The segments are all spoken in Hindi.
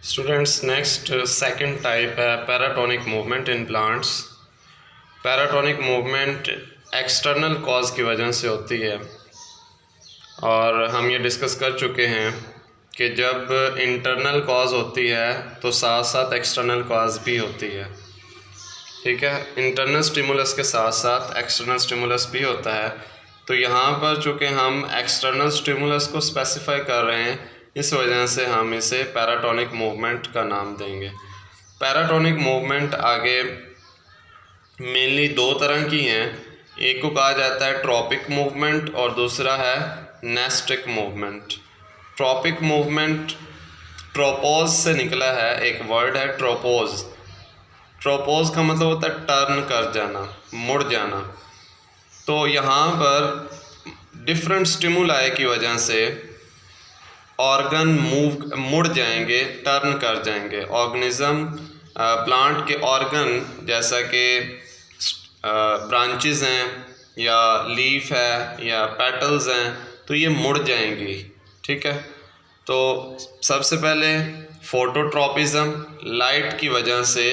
स्टूडेंट्स नेक्स्ट सेकंड टाइप है paratonic movement in plants. Paratonic movement external cause की वजह से होती है और हम ये डिस्कस कर चुके हैं कि जब इंटरनल कॉज होती है तो साथ साथ एक्सटर्नल कॉज भी होती है। ठीक है, इंटरनल स्टिमुलस के साथ साथ एक्सटर्नल स्टिमुलस भी होता है। तो यहाँ पर चूँकि हम एक्सटर्नल स्टिमुलस को स्पेसिफाई कर रहे हैं, इस वजह से हम इसे पैराटोनिक मूवमेंट का नाम देंगे। पैराटोनिक मूवमेंट आगे मेनली दो तरह की हैं, एक को कहा जाता है ट्रॉपिक मूवमेंट और दूसरा है नेस्टिक मूवमेंट। ट्रॉपिक मूवमेंट ट्रोपोज से निकला है, एक वर्ड है ट्रोपोज। ट्रोपोज का मतलब होता है टर्न कर जाना, मुड़ जाना। तो यहाँ पर डिफरेंट स्टिमुलाई की वजह से ऑर्गन मुड़ जाएंगे, टर्न कर जाएंगे। ऑर्गेनिज्म प्लांट के ऑर्गन जैसा कि ब्रांचेस हैं या लीफ है या पेटल्स हैं, तो ये मुड़ जाएंगी। ठीक है, तो सबसे पहले फोटोट्रॉपिज्म, लाइट की वजह से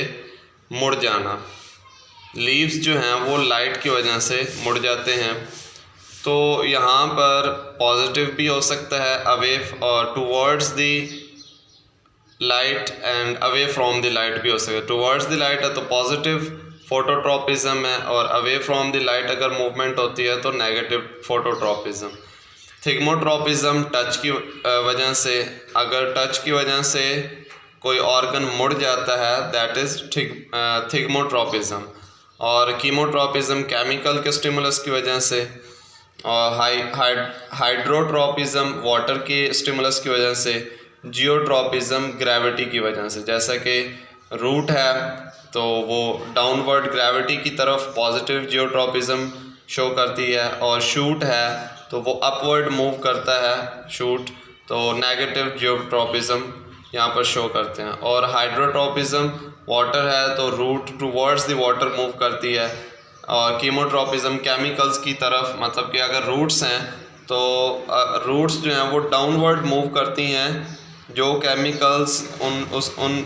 मुड़ जाना। लीव्स जो हैं वो लाइट की वजह से मुड़ जाते हैं। तो यहाँ पर पॉजिटिव भी हो सकता है, अवे और towards the light and away from the light भी हो सकता है। टुवर्ड्स द लाइट है तो पॉजिटिव फोटोट्रॉपिज्म है, और अवे फ्रॉम द लाइट अगर मूवमेंट होती है तो नेगेटिव फोटोट्रॉपिज्म। थिग्मोट्रॉपिज्म टच की वजह से, अगर टच की वजह से कोई ऑर्गन मुड़ जाता है, दैट इज़ थिग्मोट्रॉपिज्म। और कीमोट्रॉपिज्म केमिकल के स्टिमुलस की वजह से, और हाइड्रोट्रॉपिज्म वाटर के स्टिमुलस की वजह से, जियोट्रॉपिज्म ग्रेविटी की वजह से। जैसा कि रूट है तो वो डाउनवर्ड ग्रेविटी की तरफ पॉजिटिव जियोट्रॉपिज्म शो करती है, और शूट है तो वो अपवर्ड मूव करता है शूट, तो नेगेटिव जियोट्रॉपिज्म यहाँ पर शो करते हैं। और हाइड्रोट्रॉपिज्म वाटर है तो root towards the water move करती है, और कीमोट्रॉपिज्म केमिकल्स की तरफ, मतलब कि अगर रूट्स हैं तो रूट्स जो हैं वो डाउनवर्ड मूव करती हैं, जो केमिकल्स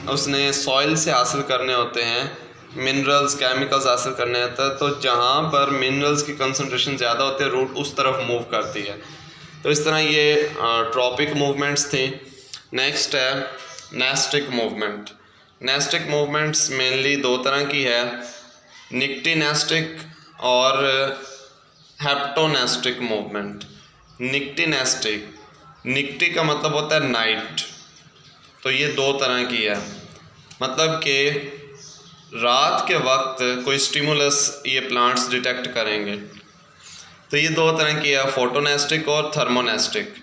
उसने सॉइल से हासिल करने होते हैं, मिनरल्स केमिकल्स हासिल करने होते हैं। तो जहाँ पर मिनरल्स की कंसंट्रेशन ज़्यादा होती है, रूट उस तरफ मूव करती है। तो इस तरह ये ट्रॉपिक मूवमेंट्स थी। नेक्स्ट है nastic movement. Nastic movements mainly दो तरह की है, निक्टिनेस्टिक और हेप्टोनेस्टिक मूवमेंट। निक्टिनेस्टिक, निक्टी का मतलब होता है नाइट, तो ये दो तरह की है। मतलब कि रात के वक्त कोई स्टिमुलस ये प्लांट्स डिटेक्ट करेंगे, तो ये दो तरह की है, फोटोनेस्टिक और थर्मोनेस्टिक।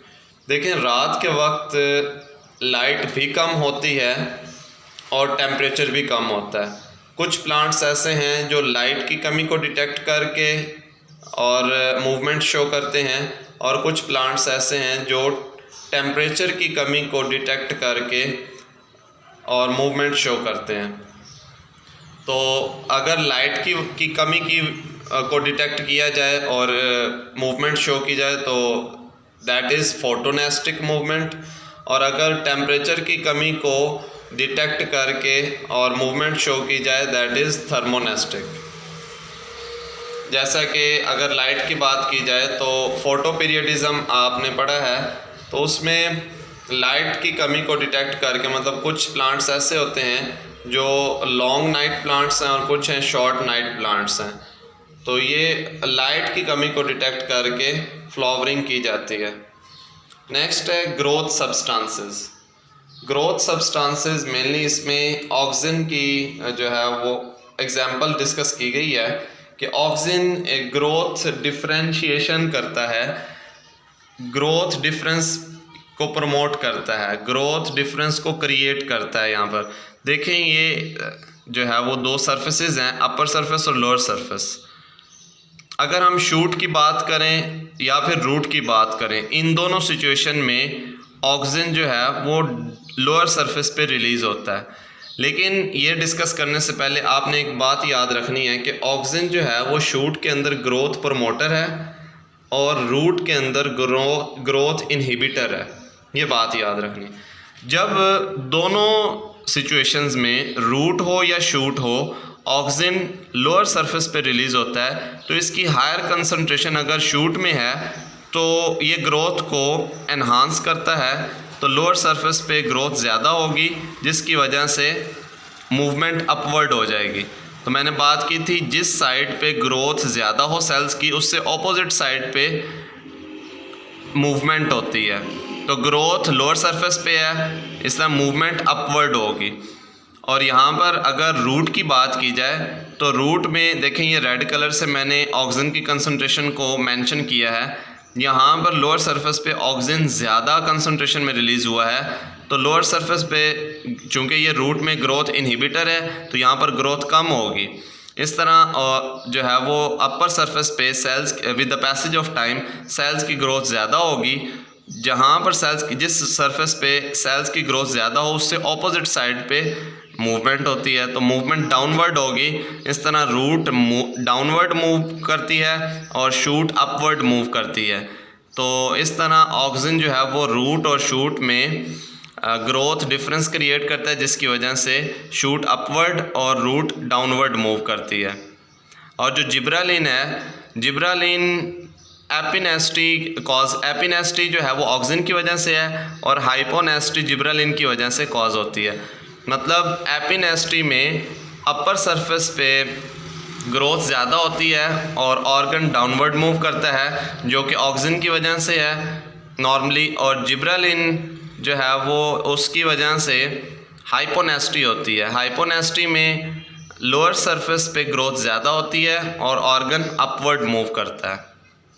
देखें, रात के वक्त लाइट भी कम होती है और टेम्परेचर भी कम होता है। कुछ प्लांट्स ऐसे हैं जो लाइट की कमी को डिटेक्ट करके और मूवमेंट शो करते हैं, और कुछ प्लांट्स ऐसे हैं जो टेम्परेचर की कमी को डिटेक्ट करके और मूवमेंट शो करते हैं। तो अगर लाइट की कमी को डिटेक्ट किया जाए और मूवमेंट शो की जाए तो दैट इज़ फोटोनेस्टिक मूवमेंट, और अगर टेम्परेचर की कमी को डिटेक्ट करके और मूवमेंट शो की जाए दैट इज़ थर्मोनेस्टिक। जैसा कि अगर लाइट की बात की जाए तो फोटो पीरियडिज्म आपने पढ़ा है, तो उसमें लाइट की कमी को डिटेक्ट करके, मतलब कुछ प्लांट्स ऐसे होते हैं जो लॉन्ग नाइट प्लांट्स हैं और कुछ हैं शॉर्ट नाइट प्लांट्स हैं, तो ये लाइट की कमी को डिटेक्ट करके फ्लावरिंग की जाती है। नेक्स्ट है growth substances. Growth substances mainly इसमें ऑक्सीजन की जो है वो एग्जांपल डिस्कस की गई है कि ऑक्सीजन एक ग्रोथ डिफरेंशिएशन करता है, ग्रोथ डिफरेंस को प्रमोट करता है, ग्रोथ डिफरेंस को क्रिएट करता है। यहाँ पर देखें, ये जो है वो दो सरफेसेस हैं, अपर सरफेस और लोअर सरफेस। अगर हम शूट की बात करें या फिर रूट की बात करें, इन दोनों सिचुएशन में ऑक्सीजन जो है वो लोअर सरफेस पे रिलीज़ होता है। लेकिन ये डिस्कस करने से पहले आपने एक बात याद रखनी है कि ऑक्सीजन जो है वो शूट के अंदर ग्रोथ प्रमोटर है और रूट के अंदर ग्रोथ इनहिबिटर है। ये बात याद रखनी। जब दोनों सिचुएशंस में रूट हो या शूट हो ऑक्सीजन लोअर सरफेस पे रिलीज़ होता है, तो इसकी हायर कंसंट्रेशन अगर शूट में है तो ये ग्रोथ को एनहांस करता है, तो लोअर सरफेस पे ग्रोथ ज़्यादा होगी जिसकी वजह से मूवमेंट अपवर्ड हो जाएगी। तो मैंने बात की थी जिस साइड पे ग्रोथ ज़्यादा हो सेल्स की उससे ऑपोजिट साइड पे मूवमेंट होती है। तो ग्रोथ लोअर सरफेस पे है, इस तरह मूवमेंट अपवर्ड होगी। और यहाँ पर अगर रूट की बात की जाए तो रूट में देखें ये रेड कलर से मैंने ऑक्सीजन की कंसंट्रेशन को मेंशन किया है। यहाँ पर लोअर सरफेस पे ऑक्सीजन ज़्यादा कंसंट्रेशन में रिलीज़ हुआ है, तो लोअर सरफेस पे चूँकि ये रूट में ग्रोथ इनहिबिटर है तो यहाँ पर ग्रोथ कम होगी। इस तरह जो है वो अपर सरफेस पे cells with the passage of time cells की ग्रोथ ज़्यादा होगी। जहाँ पर सेल्स की जिस सरफेस पे सेल्स की ग्रोथ ज़्यादा हो उससे ऑपोजिट साइड पे मूवमेंट होती है, तो मूवमेंट डाउनवर्ड होगी। इस तरह रूट डाउनवर्ड मूव करती है और शूट अपवर्ड मूव करती है। तो इस तरह ऑक्सीजन जो है वो रूट और शूट में ग्रोथ डिफरेंस क्रिएट करता है जिसकी वजह से शूट अपवर्ड और रूट डाउनवर्ड मूव करती है। और जो जिब्रालिन है, जिब्रालिन एपिनेस्टी जो है वो ऑक्सीजन की वजह से है और हाइपोनेस्टी जिब्रालिन की वजह से कॉज होती है। मतलब एपिनेस्टी में अपर सरफेस पे ग्रोथ ज़्यादा होती है और ऑर्गन डाउनवर्ड मूव करता है जो कि ऑक्सीजन की वजह से है नॉर्मली, और जिब्रालिन जो है वो उसकी वजह से हाइपोनेस्टी होती है। हाइपोनेस्टी में लोअर सरफेस पे ग्रोथ ज़्यादा होती है और ऑर्गन अपवर्ड मूव करता है।